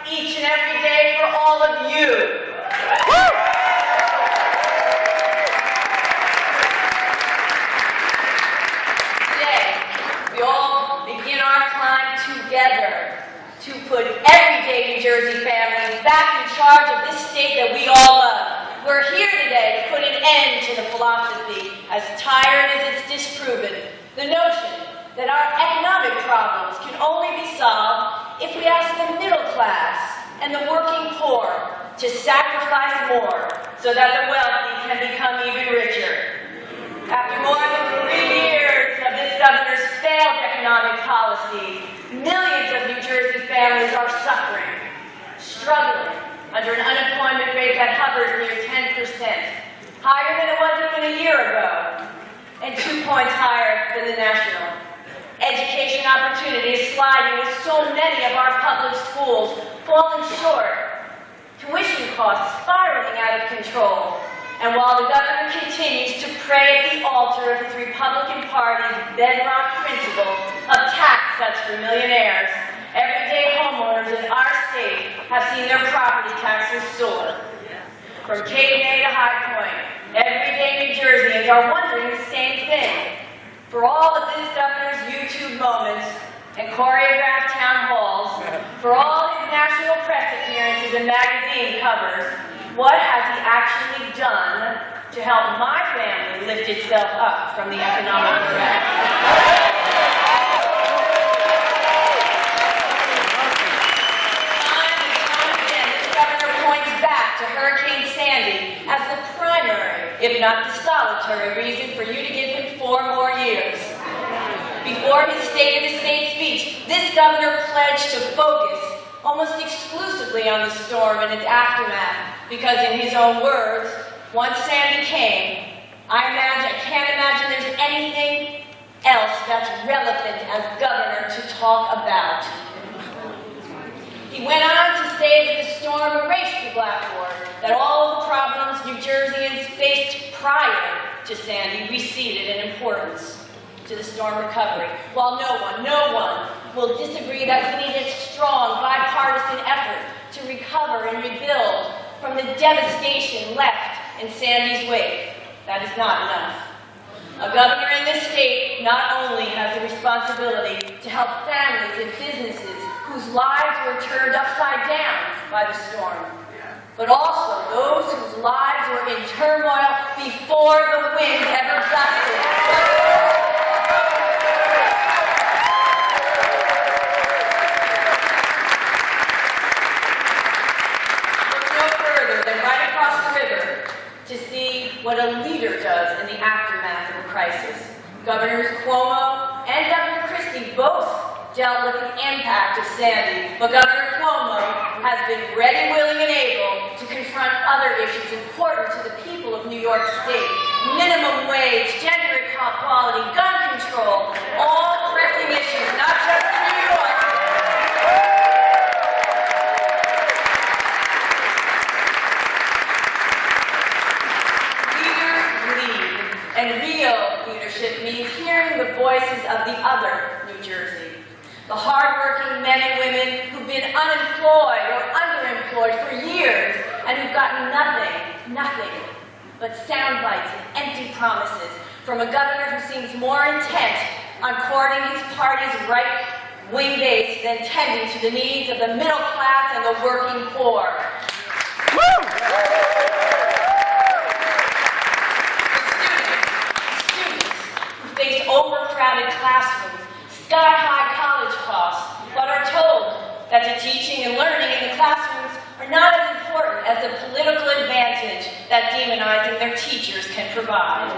each and every day for all of you. We all begin our climb together to put everyday New Jersey families back in charge of this state that we all love. We're here today to put an end to the philosophy, as tired as it's disproven, the notion that our economic problems can only be solved if we ask the middle class and the working poor to sacrifice more so that the wealthy can become even richer. After more than 3 years of this governor's failed economic policies, millions of New Jersey families are suffering, struggling under an unemployment rate that hovers near 10%, higher than it was even a year ago, and 2 points higher than the national. Education opportunity is sliding with so many of our public schools falling short, tuition costs spiraling out of control. And while the governor continues to pray at the altar of his Republican Party's bedrock principle of tax cuts for millionaires, everyday homeowners in our state have seen their property taxes soar. From Cape May to High Point, everyday New Jerseyans are wondering the same thing. For all of this governor's YouTube moments and choreographed town halls, for all his national press appearances and magazine covers, what has he actually done to help my family lift itself up from the economic wreck? Time and time again, this governor points back to Hurricane Sandy as the primary, if not the solitary, reason for you to give him 4 more years. Before his State of the State speech, this governor pledged to focus almost exclusively on the storm and its aftermath, because in his own words, once Sandy came, I can't imagine there's anything else that's relevant as governor to talk about. He went on to say that the storm erased the blackboard, that all the problems New Jerseyans faced prior to Sandy receded in importance to the storm recovery, while no one will disagree that we need a strong bipartisan effort to recover and rebuild from the devastation left in Sandy's wake. That is not enough. A governor in this state not only has the responsibility to help families and businesses whose lives were turned upside down by the storm, but also those whose lives were in turmoil before the wind ever gusted. To see what a leader does in the aftermath of a crisis. Governors Cuomo and Governor Christie both dealt with the impact of Sandy, but Governor Cuomo has been ready, willing, and able to confront other issues important to the people of New York State. Minimum wage, gender equality, gun control, all pressing issues, not just in New York. And real leadership means hearing the voices of the other New Jersey. The hardworking men and women who've been unemployed or underemployed for years and who've gotten nothing but sound bites and empty promises from a governor who seems more intent on courting his party's right-wing base than tending to the needs of the middle class and the working poor. Face overcrowded classrooms, sky-high college costs, but are told that the teaching and learning in the classrooms are not as important as the political advantage that demonizing their teachers can provide.